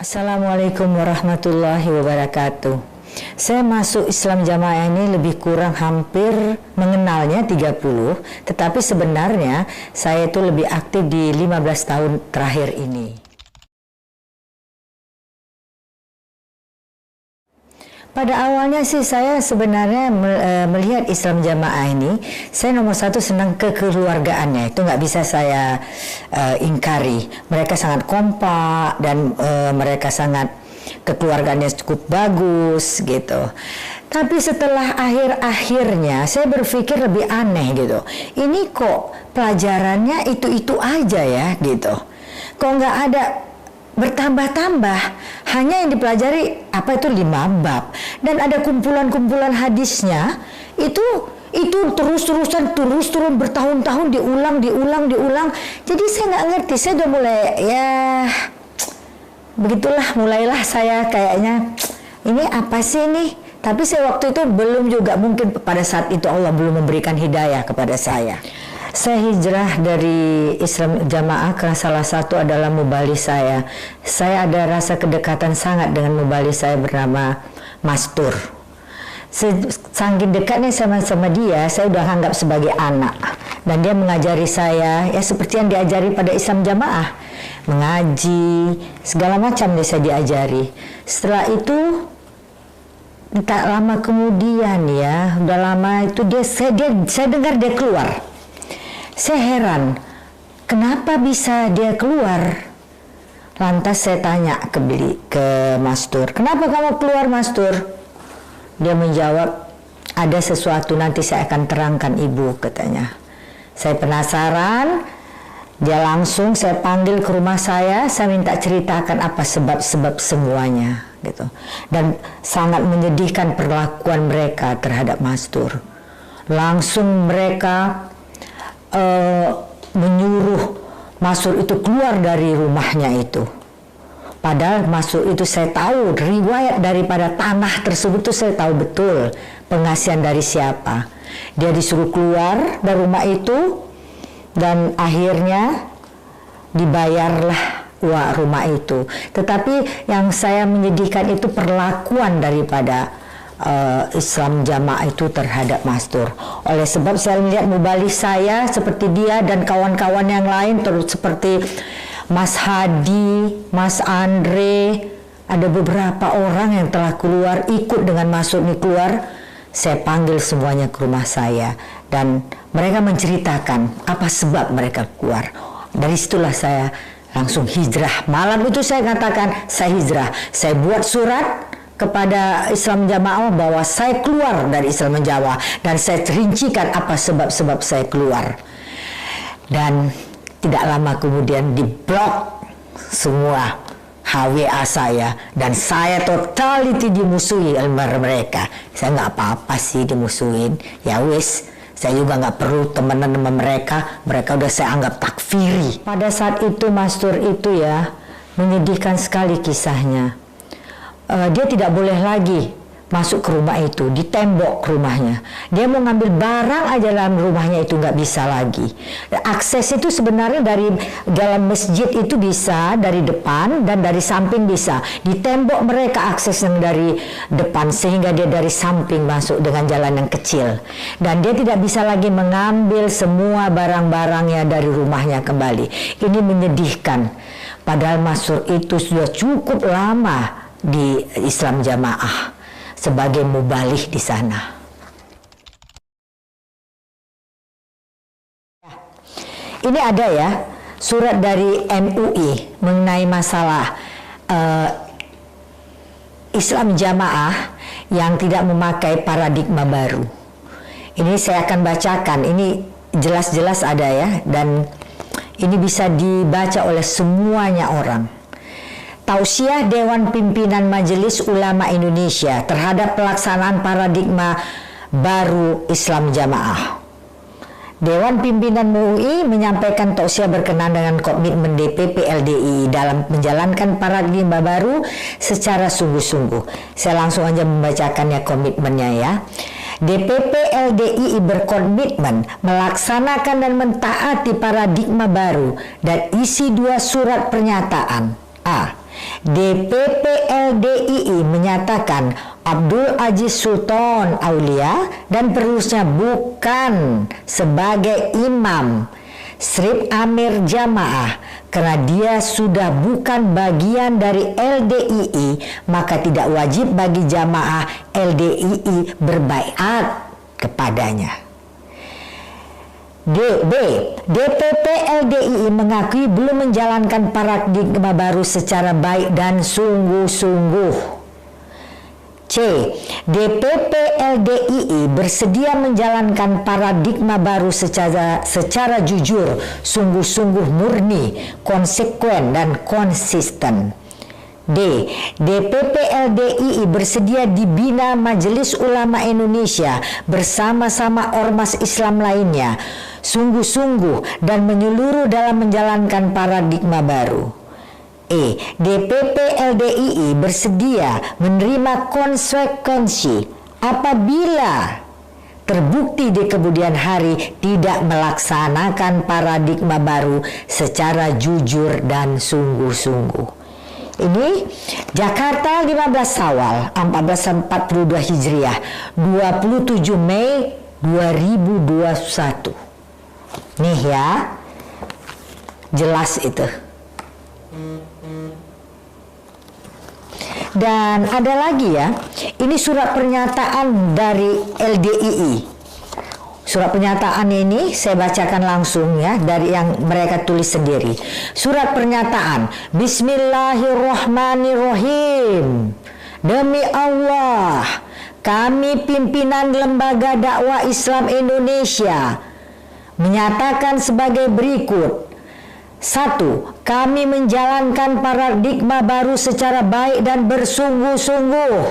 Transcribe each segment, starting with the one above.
Assalamualaikum warahmatullahi wabarakatuh. Saya masuk Islam Jamaah ini lebih kurang hampir mengenalnya 30, tetapi sebenarnya saya itu lebih aktif di 15 tahun terakhir ini. Pada awalnya sih saya sebenarnya melihat Islam Jamaah ini, saya nomor satu senang kekeluargaannya, itu nggak bisa saya ingkari. Mereka sangat kompak dan mereka sangat kekeluargaannya cukup bagus gitu. Tapi setelah akhir-akhirnya saya berpikir lebih aneh gitu. Ini kok pelajarannya itu-itu aja ya gitu. Kok nggak ada bertambah-tambah, hanya yang dipelajari apa itu 5 bab dan ada kumpulan-kumpulan hadisnya itu terus-terusan turun bertahun-tahun diulang. Jadi saya nggak ngerti, saya udah mulai ya begitulah, mulailah saya kayaknya ini apa sih ini. Tapi saya waktu itu belum juga, mungkin pada saat itu Allah belum memberikan hidayah kepada saya. Saya hijrah dari Islam Jamaah karena salah satu adalah mubali saya. Saya ada rasa kedekatan sangat dengan mubali saya bernama Mastur. Saking dekatnya sama dia, saya udah anggap sebagai anak. Dan dia mengajari saya, ya seperti yang diajari pada Islam Jamaah. Mengaji, segala macam saya diajari. Setelah itu, tak lama kemudian ya, udah lama itu saya dengar dia keluar. Saya heran, kenapa bisa dia keluar? Lantas saya tanya ke Mastur, kenapa kamu keluar Mastur? Dia menjawab, ada sesuatu nanti saya akan terangkan ibu, katanya. Saya penasaran, saya panggil ke rumah saya minta ceritakan apa sebab-sebab semuanya gitu. Dan sangat menyedihkan perlakuan mereka terhadap Mastur. Langsung mereka menyuruh Mastur itu keluar dari rumahnya itu. Padahal Mastur itu saya tahu riwayat daripada tanah tersebut itu saya tahu betul pengasihan dari siapa. Dia disuruh keluar dari rumah itu dan akhirnya dibayarlah rumah itu. Tetapi yang saya menyedihkan itu perlakuan daripada Islam Jamaah itu terhadap Mastur. Oleh sebab saya melihat mubalik saya seperti dia dan kawan-kawan yang lain, terus seperti Mas Hadi, Mas Andre, ada beberapa orang yang telah keluar ikut dengan Mastur ini keluar. Saya panggil semuanya ke rumah saya dan mereka menceritakan apa sebab mereka keluar. Dari situlah saya langsung hijrah. Malam itu saya katakan saya hijrah. Saya buat surat kepada Islam Jamaah bahwa saya keluar dari Islam Jamaah dan saya rincikan apa sebab-sebab saya keluar. Dan tidak lama kemudian diblok semua HWA saya dan saya totality dimusuhi oleh mereka. Saya nggak apa-apa sih dimusuhin, ya wis. Saya juga nggak perlu temenan sama mereka udah saya anggap takfiri. Pada saat itu Mastur itu ya menyedihkan sekali kisahnya. Dia tidak boleh lagi masuk ke rumah itu, di tembok rumahnya. Dia mau ngambil barang aja dalam rumahnya itu nggak bisa lagi. Akses itu sebenarnya dari dalam masjid itu bisa, dari depan dan dari samping bisa. Di tembok mereka akses yang dari depan sehingga dia dari samping masuk dengan jalan yang kecil. Dan dia tidak bisa lagi mengambil semua barang-barangnya dari rumahnya kembali. Ini menyedihkan. Padahal Mastur itu sudah cukup lama di Islam Jamaah sebagai mubalih di sana. Ini ada ya surat dari MUI mengenai masalah Islam Jamaah yang tidak memakai paradigma baru. Ini saya akan bacakan, ini jelas-jelas ada ya, dan ini bisa dibaca oleh semuanya orang. Tausiah Dewan Pimpinan Majelis Ulama Indonesia terhadap pelaksanaan paradigma baru Islam Jamaah. Dewan Pimpinan MUI menyampaikan tausiah berkenaan dengan komitmen DPP LDII dalam menjalankan paradigma baru secara sungguh-sungguh. Saya langsung aja membacakannya komitmennya ya. DPP LDII berkomitmen melaksanakan dan mentaati paradigma baru dan isi 2 surat pernyataan. A. DPP LDII menyatakan Abdul Aziz Sultan Aulia dan penerusnya bukan sebagai imam Srip Amir Jamaah karena dia sudah bukan bagian dari LDII, maka tidak wajib bagi jamaah LDII berbaiat kepadanya. DPP LDII mengakui belum menjalankan paradigma baru secara baik dan sungguh-sungguh. C. DPP LDII bersedia menjalankan paradigma baru secara jujur, sungguh-sungguh, murni, konsekuen, dan konsisten. D. DPP LDII bersedia dibina Majelis Ulama Indonesia bersama-sama ormas Islam lainnya, sungguh-sungguh dan menyeluruh dalam menjalankan paradigma baru. E. DPP LDII bersedia menerima konsekuensi apabila terbukti di kemudian hari tidak melaksanakan paradigma baru secara jujur dan sungguh-sungguh. Ini Jakarta 15 Syawal 1442 Hijriah, 27 Mei 2021. Nih ya, jelas itu. Dan ada lagi ya, ini surat pernyataan dari LDII. Surat pernyataan ini saya bacakan langsung ya, dari yang mereka tulis sendiri. Surat pernyataan, Bismillahirrahmanirrahim. Demi Allah, kami pimpinan Lembaga Dakwah Islam Indonesia menyatakan sebagai berikut. 1. Kami menjalankan paradigma baru secara baik dan bersungguh-sungguh.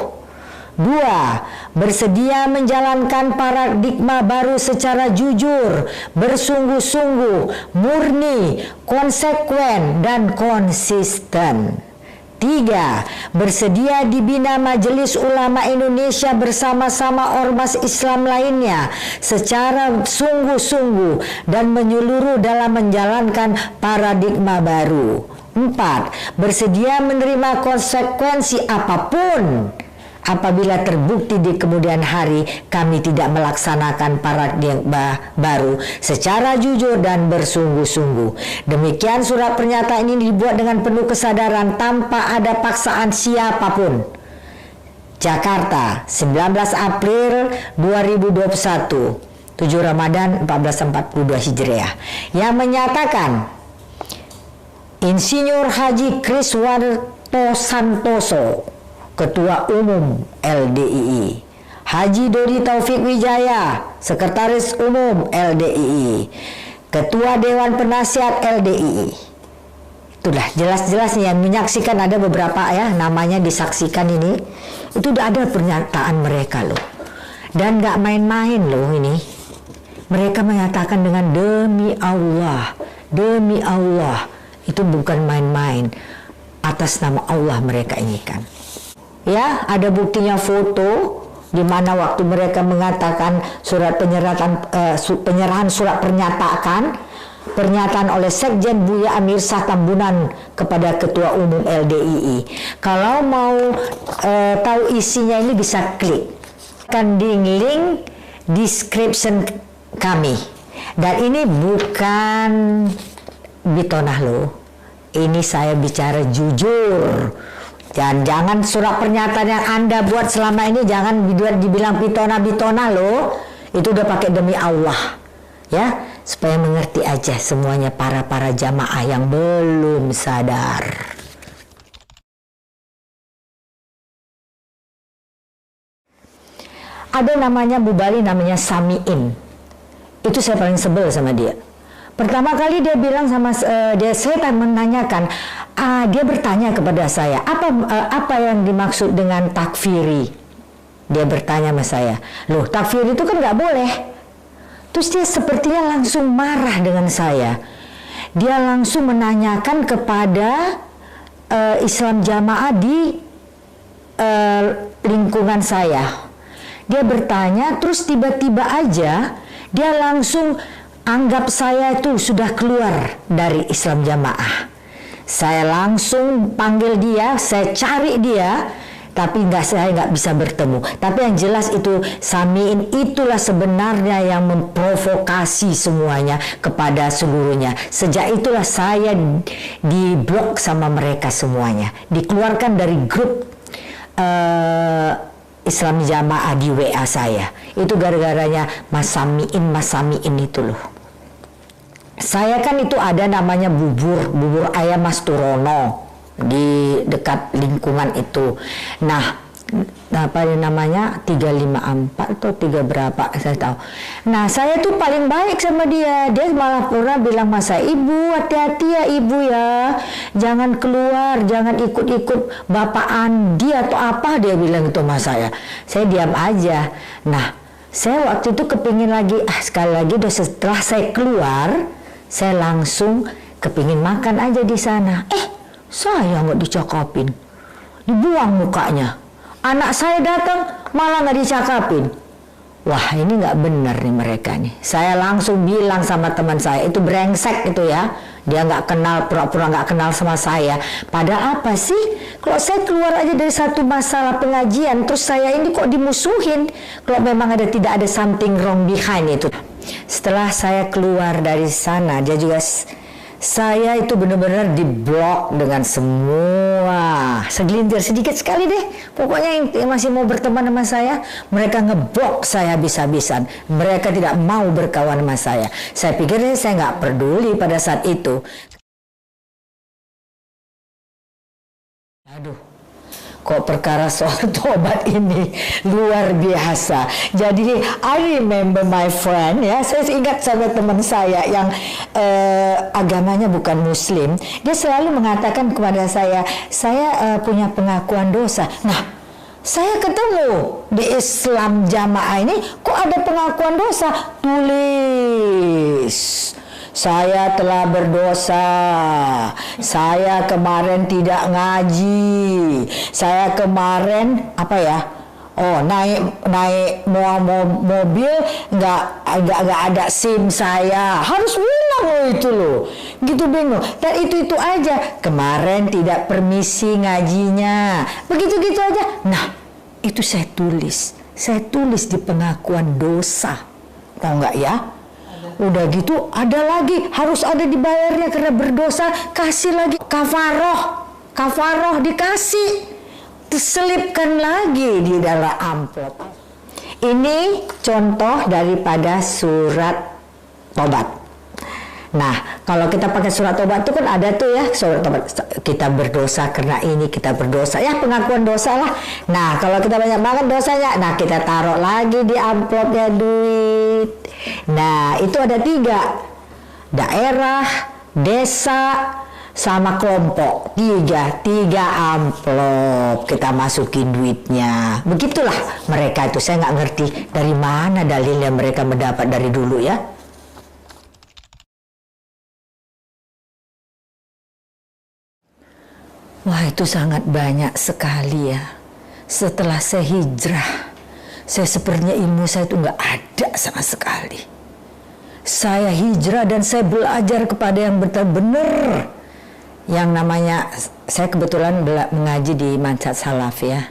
2. Bersedia menjalankan paradigma baru secara jujur, bersungguh-sungguh, murni, konsekuen, dan konsisten. 3. Bersedia dibina Majelis Ulama Indonesia bersama-sama ormas Islam lainnya secara sungguh-sungguh dan menyeluruh dalam menjalankan paradigma baru. 4. Bersedia menerima konsekuensi apapun apabila terbukti di kemudian hari kami tidak melaksanakan paradigma baru secara jujur dan bersungguh-sungguh. Demikian surat pernyataan ini dibuat dengan penuh kesadaran tanpa ada paksaan siapapun. Jakarta, 19 April 2021, 7 Ramadan 1442 Hijriah, yang menyatakan Insinyur Haji Kriswanto Santoso, Ketua Umum LDII, Haji Dodi Taufik Wijaya, Sekretaris Umum LDII, Ketua Dewan Penasihat LDII. Itulah jelas-jelas yang menyaksikan, ada beberapa ya namanya disaksikan ini. Itu udah ada pernyataan mereka loh. Dan gak main-main loh ini. Mereka menyatakan dengan demi Allah, demi Allah. Itu bukan main-main. Atas nama Allah mereka ini kan. Ya, ada buktinya foto di mana waktu mereka mengatakan surat penyerahan surat pernyataan oleh Sekjen Buya Amir Shah Tambunan kepada Ketua Umum LDII. Kalau mau tahu isinya ini bisa klik kan di link description kami. Dan ini bukan bitonah loh. Ini saya bicara jujur. Dan jangan surat pernyataan yang Anda buat selama ini jangan dibilang bitona loh. Itu udah pakai demi Allah. Ya, supaya mengerti aja semuanya para jamaah yang belum sadar. Ada namanya Bubali, namanya Samiin. Itu saya paling sebel sama dia. Pertama kali dia bilang sama saya menanyakan, dia bertanya kepada saya, apa yang dimaksud dengan takfiri? Dia bertanya sama saya, loh takfiri itu kan nggak boleh. Terus dia sepertinya langsung marah dengan saya. Dia langsung menanyakan kepada Islam Jamaah di lingkungan saya. Dia bertanya, terus tiba-tiba aja dia langsung anggap saya itu sudah keluar dari Islam Jamaah. Saya langsung panggil dia, saya cari dia, tapi saya nggak bisa bertemu. Tapi yang jelas itu Samiin itulah sebenarnya yang memprovokasi semuanya kepada seluruhnya. Sejak itulah saya diblok sama mereka semuanya, dikeluarkan dari grup Islam Jamaah di WA saya. Itu gara-garanya Mas Samiin itu loh. Saya kan itu ada namanya bubur ayam Mas Turono di dekat lingkungan itu. Nah, apa namanya 354 atau 3 berapa saya tahu. Nah, saya tuh paling baik sama dia. Dia malah pernah bilang masa ibu, hati-hati ya ibu ya, jangan keluar, jangan ikut-ikut Bapak Andi atau apa, dia bilang itu sama saya. Saya diam aja. Nah, saya waktu itu kepingin lagi, sekali lagi setelah saya keluar, saya langsung kepingin makan aja di sana. Saya nggak dicakapin, dibuang mukanya. Anak saya datang malah nggak dicakapin. Wah, ini nggak benar nih mereka nih. Saya langsung bilang sama teman saya, itu brengsek itu ya. Dia nggak kenal, pura-pura nggak kenal sama saya. Padahal apa sih? Kalau saya keluar aja dari satu masalah pengajian, terus saya ini kok dimusuhin? Kalau memang tidak ada something wrong behind itu. Setelah saya keluar dari sana, dia juga saya itu benar-benar diblok dengan semua, segelintir sedikit sekali deh. Pokoknya yang masih mau berteman sama saya, mereka ngeblok saya habis-habisan. Mereka tidak mau berkawan sama saya. Saya pikir saya nggak peduli pada saat itu. Aduh, kok perkara soal tobat ini luar biasa. Jadi I remember my friend ya, saya ingat sama teman saya yang agamanya bukan Muslim. Dia selalu mengatakan kepada saya punya pengakuan dosa. Nah, saya ketemu di Islam Jamaah ini kok ada pengakuan dosa, tulis. Saya telah berdosa. Saya kemarin tidak ngaji. Saya kemarin naik mobil nggak ada SIM saya. Harus bilang itu loh. Gitu bingung. Dan itu aja. Kemarin tidak permisi ngajinya. Begitu-gitu aja. Nah, itu saya tulis. Saya tulis di pengakuan dosa. Tahu nggak ya? Udah gitu ada lagi, harus ada dibayarnya karena berdosa, kasih lagi kafaroh dikasih, diselipkan lagi di dalam amplop. Ini contoh daripada surat tobat. Nah, kalau kita pakai surat tobat itu kan ada tuh ya, surat tobat, kita berdosa karena ini, kita berdosa, ya pengakuan dosa lah. Nah, kalau kita banyak banget dosanya, nah kita taruh lagi di amplopnya duit. Nah, itu ada 3, daerah, desa, sama kelompok. 3 amplop kita masukin duitnya. Begitulah mereka itu, saya nggak ngerti dari mana dalilnya mereka mendapat dari dulu ya. Wah, itu sangat banyak sekali ya. Setelah saya hijrah, saya sepertinya ilmu saya itu nggak ada sama sekali. Saya hijrah dan saya belajar kepada yang benar-benar, yang namanya, saya kebetulan mengaji di Mansat Salaf ya.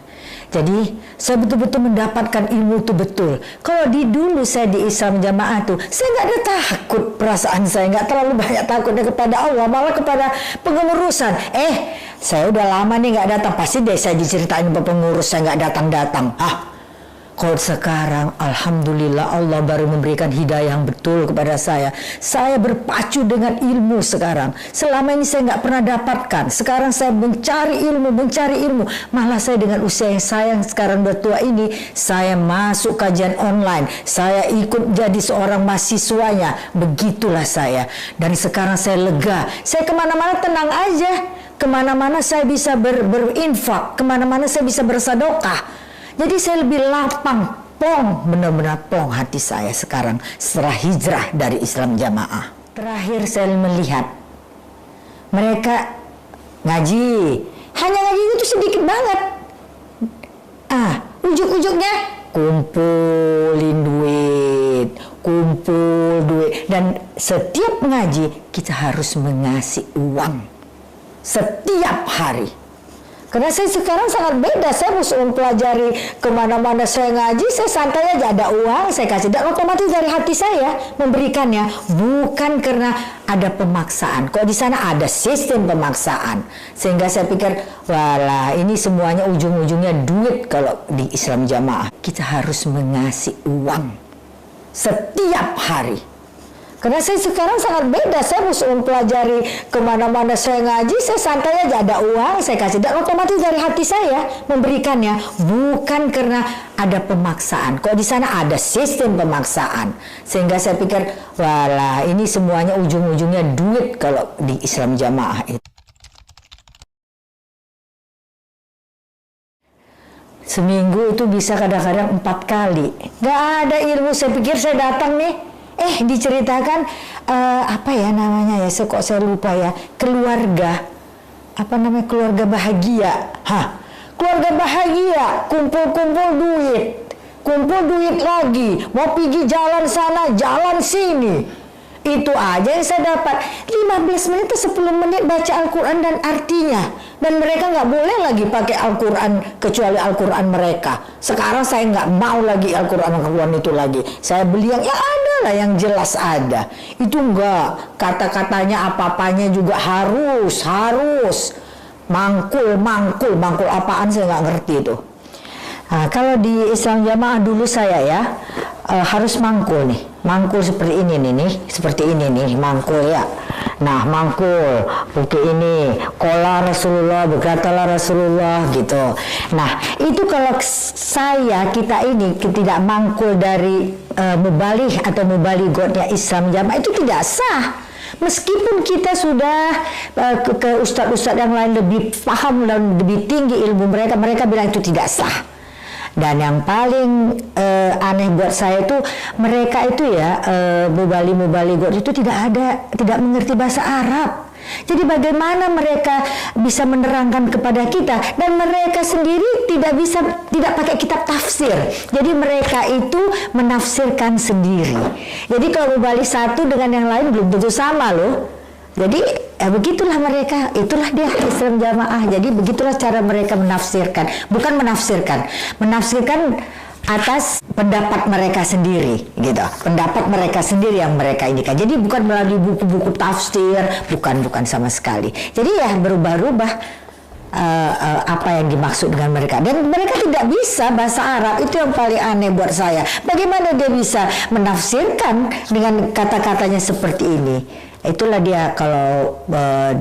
Jadi saya betul-betul mendapatkan ilmu itu betul. Kalau dulu saya di Islam Jamaah tuh, saya nggak ada takut, perasaan saya nggak terlalu banyak takutnya kepada Allah, malah kepada pengurusan. Saya udah lama nih nggak datang, pasti deh saya diceritain pengurus saya nggak datang-datang. Kalau sekarang alhamdulillah Allah baru memberikan hidayah yang betul kepada saya. Saya berpacu dengan ilmu sekarang. Selama ini saya nggak pernah dapatkan. Sekarang saya mencari ilmu. Malah saya dengan usia yang saya sekarang bertua ini, saya masuk kajian online. Saya ikut jadi seorang mahasiswanya. Begitulah saya. Dan sekarang saya lega. Saya kemana-mana tenang aja. Kemana-mana saya bisa berinfak. Kemana-mana saya bisa bersedekah. Jadi saya lebih lapang, plong, benar-benar plong hati saya sekarang setelah hijrah dari Islam Jamaah. Terakhir saya melihat mereka ngaji, hanya ngaji itu sedikit banget. Ujuk-ujuknya kumpul duit, dan setiap ngaji kita harus mengasih uang. setiap hari. Karena saya sekarang sangat beda, saya harus mempelajari kemana-mana saya ngaji, saya santai aja, ada uang saya kasih, dan otomatis dari hati saya memberikannya, bukan karena ada pemaksaan. Kok di sana ada sistem pemaksaan, sehingga saya pikir, walah ini semuanya ujung-ujungnya duit. Kalau di Islam Jamaah kita harus mengasih uang setiap hari. Karena saya sekarang sangat beda, saya harus mempelajari kemana-mana saya ngaji, saya santai aja, ada uang saya kasih, dan otomatis dari hati saya memberikannya, bukan karena ada pemaksaan. Kok di sana ada sistem pemaksaan, sehingga saya pikir, walah ini semuanya ujung-ujungnya duit kalau di Islam Jamaah itu. Seminggu itu bisa kadang-kadang 4 kali. Gak ada ilmu, saya pikir saya datang nih, diceritakan apa ya namanya ya, kok saya lupa ya, keluarga, apa namanya, keluarga bahagia. Keluarga bahagia, kumpul-kumpul duit lagi, mau pergi jalan sana, jalan sini. Itu aja yang saya dapat, 15 menit atau 10 menit baca Al-Quran dan artinya. Dan mereka nggak boleh lagi pakai Al-Quran kecuali Al-Quran mereka. Sekarang saya nggak mau lagi Al-Quran itu lagi. Saya beli yang ada lah, yang jelas ada. Itu enggak, kata-katanya apa-apanya juga harus. Mangkul apaan saya nggak ngerti itu. Nah, kalau di Islam Jamaah dulu saya ya, harus mangkul nih. Mangkul seperti ini nih, seperti ini nih, mangkul ya. Nah, mangkul, buku ini, kola Rasulullah, berkatalah Rasulullah gitu. Nah, itu kalau kita ini tidak mangkul dari mubalih atau mubaligotnya Islam Jamaah, itu tidak sah. Meskipun kita sudah ke ustadz-ustadz yang lain lebih paham dan lebih tinggi ilmu mereka bilang itu tidak sah. Dan yang paling aneh buat saya itu, mereka itu ya, mubali-mubaligot itu tidak mengerti bahasa Arab. Jadi bagaimana mereka bisa menerangkan kepada kita, dan mereka sendiri tidak pakai kitab tafsir. Jadi mereka itu menafsirkan sendiri. Jadi kalau mubali satu dengan yang lain belum tentu sama loh. Jadi begitulah mereka, itulah dia Islam Jamaah. Jadi begitulah cara mereka menafsirkan, bukan menafsirkan atas pendapat mereka sendiri, gitu. Pendapat mereka sendiri yang mereka indikan. Jadi bukan melalui buku-buku tafsir, bukan sama sekali. Jadi ya berubah-ubah apa yang dimaksud dengan mereka. Dan mereka tidak bisa bahasa Arab, itu yang paling aneh buat saya. Bagaimana dia bisa menafsirkan dengan kata-katanya seperti ini? Itulah dia kalau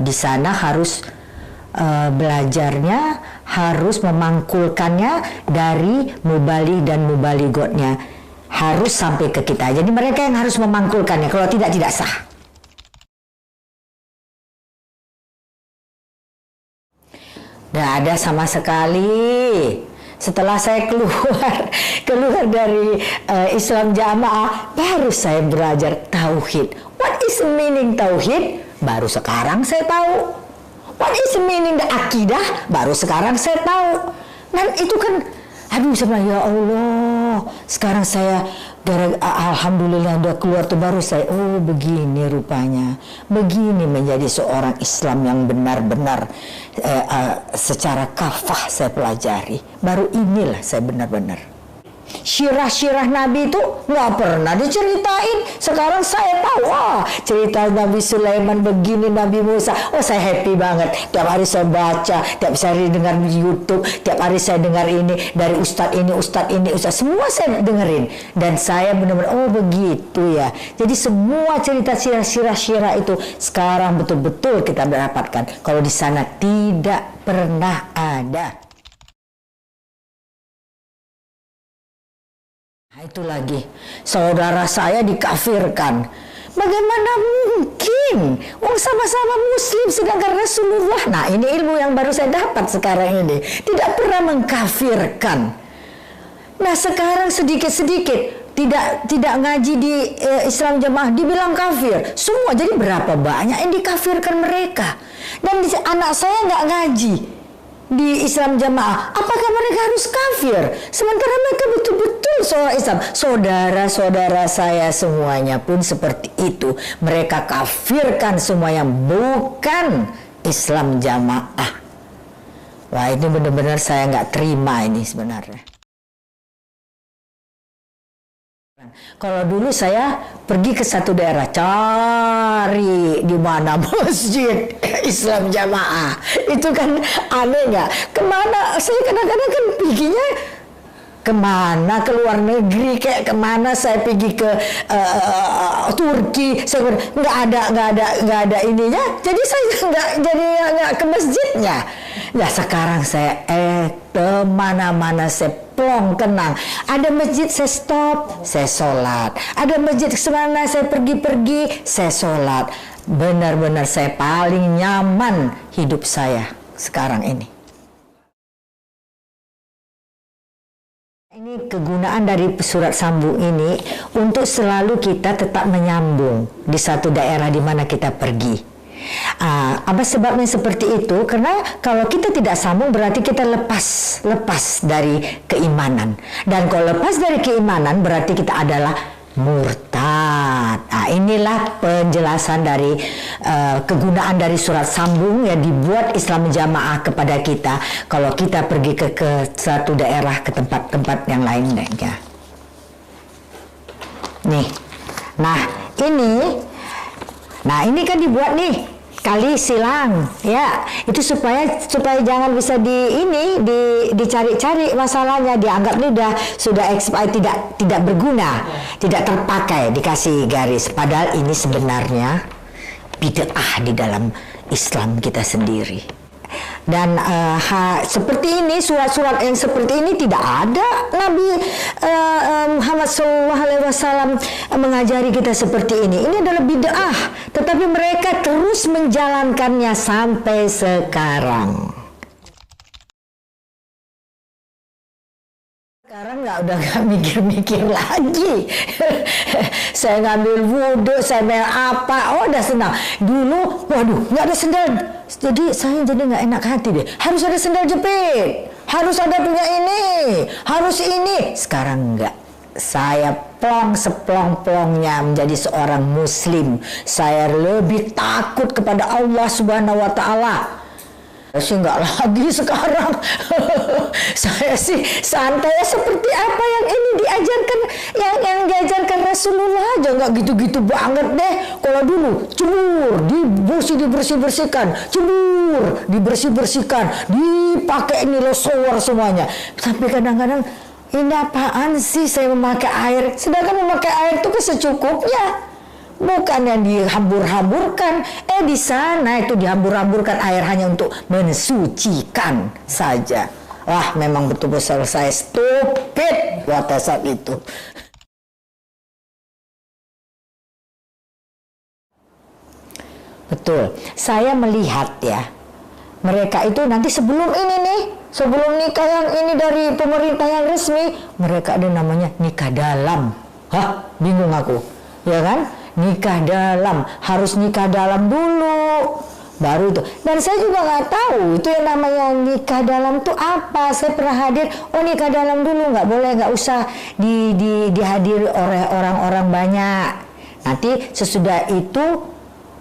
di sana harus belajarnya, harus memangkulkannya dari mubali dan mubaligotnya, harus sampai ke kita. Jadi mereka yang harus memangkulkannya, kalau tidak sah. Nggak ada sama sekali. Setelah saya keluar dari Islam Jamaah, baru saya belajar tauhid. What is meaning tauhid? Baru sekarang saya tahu. What is meaning the akidah? Baru sekarang saya tahu. Dan itu kan, aduh sebenarnya ya Allah. Sekarang saya alhamdulillah udah keluar tuh, baru saya, oh begini rupanya. Begini menjadi seorang Islam yang benar-benar secara kafah saya pelajari. Baru inilah saya benar-benar. Syirah-syirah Nabi itu nggak pernah diceritain. Sekarang saya tahu, cerita Nabi Sulaiman begini, Nabi Musa. Saya happy banget. Tiap hari saya baca, tiap hari dengar di YouTube, tiap hari saya dengar ini dari ustadz ini, semua saya dengerin. Dan saya benar-benar, begitu ya. Jadi semua cerita syirah itu sekarang betul-betul kita dapatkan. Kalau di sana tidak pernah ada. Nah, itu lagi, saudara saya dikafirkan. Bagaimana mungkin? Sama-sama muslim sedangkan Rasulullah. Nah, ini ilmu yang baru saya dapat sekarang ini. Tidak pernah mengkafirkan. Nah, sekarang sedikit-sedikit tidak ngaji di Islam Jamaah dibilang kafir. Semua, jadi berapa banyak yang dikafirkan mereka. Dan anak saya nggak ngaji di Islam Jamaah, apakah mereka harus kafir? Sementara mereka betul-betul seorang Islam. Saudara-saudara saya semuanya pun seperti itu. Mereka kafirkan semua yang bukan Islam Jamaah. Wah, ini benar-benar saya nggak terima ini sebenarnya. Kalau dulu saya pergi ke satu daerah, cari di mana masjid Islam Jamaah. Itu kan aneh nggak? Kemana? Saya kadang-kadang kan perginya kemana, ke luar negeri, kayak kemana saya pergi ke Turki, saya nggak ada ininya, jadi saya nggak ke masjidnya. Ya sekarang saya kemana-mana saya plong kenang. Ada masjid saya stop, saya sholat. Ada masjid kemana saya pergi-pergi, saya sholat. Benar-benar saya paling nyaman hidup saya sekarang ini. Ini kegunaan dari surat sambung ini untuk selalu kita tetap menyambung di satu daerah di mana kita pergi. Apa sebabnya seperti itu? Karena kalau kita tidak sambung berarti kita lepas dari keimanan. Dan kalau lepas dari keimanan berarti kita adalah murtad. Inilah penjelasan dari kegunaan dari surat sambung yang dibuat Islam Jamaah kepada kita kalau kita pergi ke satu daerah, ke tempat-tempat yang lainnya. Nih, ini kan dibuat nih kali silang, ya itu supaya jangan bisa dicari-cari masalahnya, dianggap ini sudah expired, tidak berguna, tidak terpakai, dikasih garis. Padahal ini sebenarnya bid'ah di dalam Islam kita sendiri. Dan seperti ini, surat-surat yang seperti ini tidak ada Nabi Muhammad SAW mengajari kita seperti ini. Ini adalah bid'ah, tetapi mereka terus menjalankannya sampai sekarang. Sekarang udah nggak mikir-mikir lagi. Saya ngambil wudhu, saya main apa, udah senang. Dulu, waduh, nggak ada sendal. Jadi saya nggak enak hati deh. Harus ada sendal jepit, harus ada punya ini, harus ini. Sekarang enggak. Saya plong seplong-plongnya menjadi seorang muslim. Saya lebih takut kepada Allah Subhanahu wa Ta'ala. Sih enggak lagi sekarang. Saya sih santai seperti apa yang ini diajarkan, yang diajarkan Rasulullah aja, nggak gitu-gitu banget deh. Kalau dulu cebur, dibersihkan, cebur, dibersihkan, dipakai ini losower semuanya. Tapi kadang-kadang ini apaan sih saya memakai air? Sedangkan memakai air itu secukupnya. Bukan yang dihambur-hamburkan. Di sana itu dihambur-hamburkan air hanya untuk mensucikan saja. Wah, memang betul-betul saya stupid pada saat itu. Betul. Saya melihat ya, mereka itu nanti sebelum nikah yang ini dari pemerintah yang resmi, mereka ada namanya nikah dalam. Hah, bingung aku. Ya kan? Nikah dalam, harus nikah dalam dulu baru itu. Dan saya juga nggak tahu itu yang namanya nikah dalam itu apa. Saya pernah hadir, nikah dalam dulu, nggak usah dihadiri oleh orang-orang banyak. Nanti sesudah itu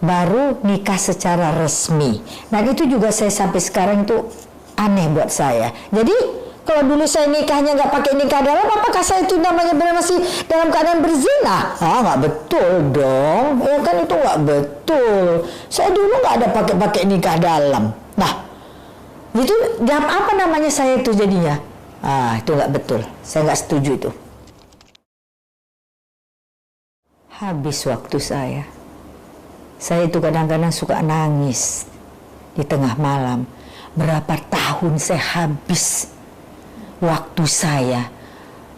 baru nikah secara resmi. Dan itu juga saya sampai sekarang itu aneh buat saya. Jadi kalau dulu saya nikahnya nggak pakai nikah dalam, apakah saya itu namanya benar masih dalam keadaan berzina? Nggak betul dong. Ya kan itu nggak betul. Saya dulu nggak ada pakai nikah dalam. Nah, itu apa namanya saya itu jadinya? Itu nggak betul. Saya nggak setuju itu. Habis waktu saya. Saya itu kadang-kadang suka nangis di tengah malam. Berapa tahun saya habis waktu saya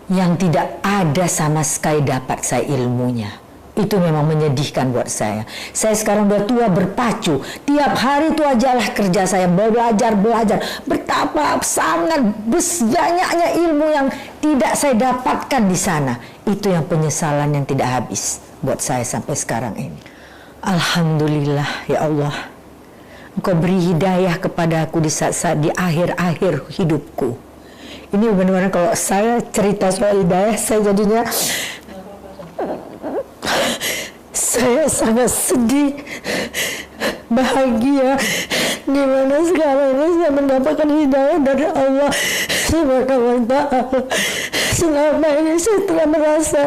yang tidak ada sama sekali dapat saya ilmunya. Itu memang menyedihkan buat saya. Saya sekarang udah tua berpacu. Tiap hari itu ajalah kerja saya, belajar. Betapa sangat banyaknya ilmu yang tidak saya dapatkan di sana. Itu yang penyesalan yang tidak habis buat saya sampai sekarang ini. Alhamdulillah ya Allah. Engkau beri hidayah kepada aku di saat-saat di akhir-akhir hidupku. Ini benar-benar kalau saya cerita soal hidayah, saya jadinya saya sangat sedih, bahagia, Gimana sekarang ini saya mendapatkan hidayah dari Allah Subhanahu wa ta'ala. Selama ini saya telah merasa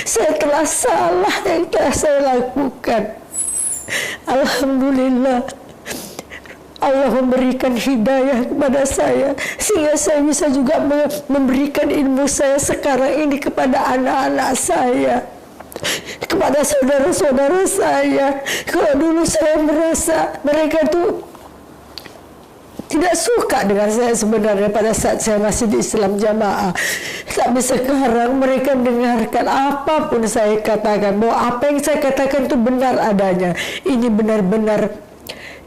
saya telah salah yang telah saya lakukan. Alhamdulillah Allah memberikan hidayah kepada saya sehingga saya bisa juga memberikan ilmu saya sekarang ini kepada anak-anak saya, kepada saudara-saudara saya. Kalau dulu saya merasa mereka itu tidak suka dengan saya sebenarnya pada saat saya masih di Islam Jamaah, tapi sekarang mereka mendengarkan apapun saya katakan, bahwa apa yang saya katakan itu benar adanya. Ini benar-benar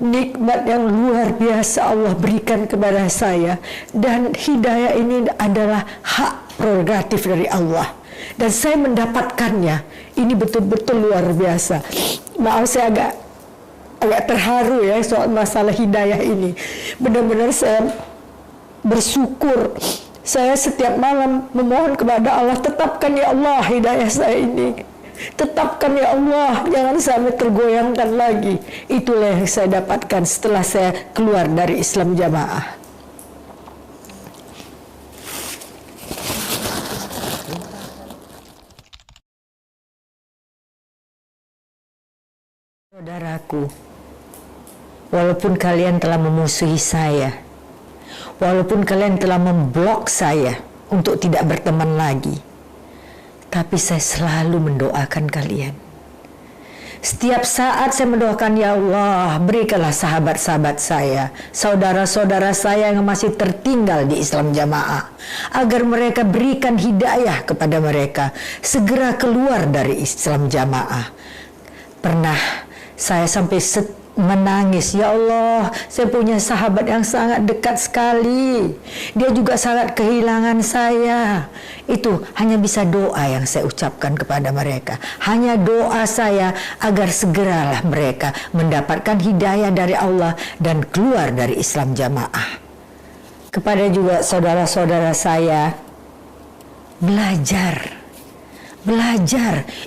nikmat yang luar biasa Allah berikan kepada saya, dan hidayah ini adalah hak prerogatif dari Allah dan saya mendapatkannya. Ini betul-betul luar biasa. Maaf saya agak terharu ya soal masalah hidayah ini. Benar-benar saya bersyukur. Saya setiap malam memohon kepada Allah, tetapkan ya Allah hidayah saya ini. Tetapkan ya Allah, jangan sampai tergoyangkan lagi. Itulah yang saya dapatkan setelah saya keluar dari Islam Jamaah. Saudaraku, walaupun kalian telah memusuhi saya, walaupun kalian telah memblok saya untuk tidak berteman lagi, tapi saya selalu mendoakan kalian. Setiap saat saya mendoakan, ya Allah, berikanlah sahabat-sahabat saya, saudara-saudara saya yang masih tertinggal di Islam Jamaah, agar mereka berikan hidayah kepada mereka, segera keluar dari Islam Jamaah. Pernah saya sampai menangis, ya Allah, saya punya sahabat yang sangat dekat sekali, dia juga sangat kehilangan saya. Itu hanya bisa doa yang saya ucapkan kepada mereka, hanya doa saya agar segeralah mereka mendapatkan hidayah dari Allah dan keluar dari Islam Jamaah. Kepada juga saudara-saudara saya, belajar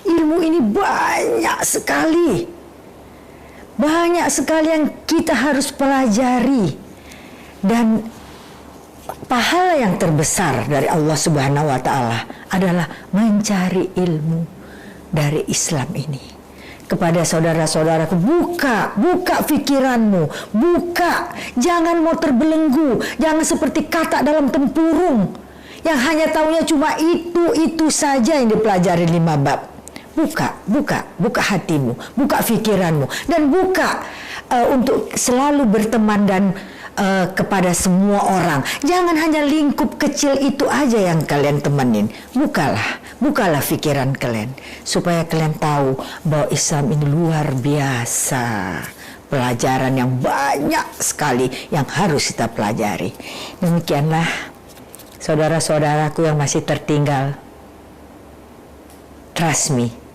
ilmu ini banyak sekali. Banyak sekali yang kita harus pelajari, dan pahala yang terbesar dari Allah Subhanahu wa ta'ala adalah mencari ilmu dari Islam ini. Kepada saudara-saudaraku, buka pikiranmu, buka, jangan mau terbelenggu, jangan seperti katak dalam tempurung yang hanya taunya cuma itu saja yang dipelajari 5 bab. Buka hatimu, buka pikiranmu, dan buka untuk selalu berteman dan kepada semua orang. Jangan hanya lingkup kecil itu aja yang kalian temenin. Bukalah pikiran kalian supaya kalian tahu bahwa Islam ini luar biasa. Pelajaran yang banyak sekali yang harus kita pelajari. Demikianlah saudara-saudaraku yang masih tertinggal. Trust me.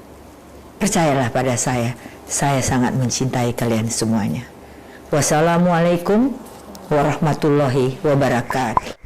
Percayalah pada saya sangat mencintai kalian semuanya. Wassalamualaikum warahmatullahi wabarakatuh.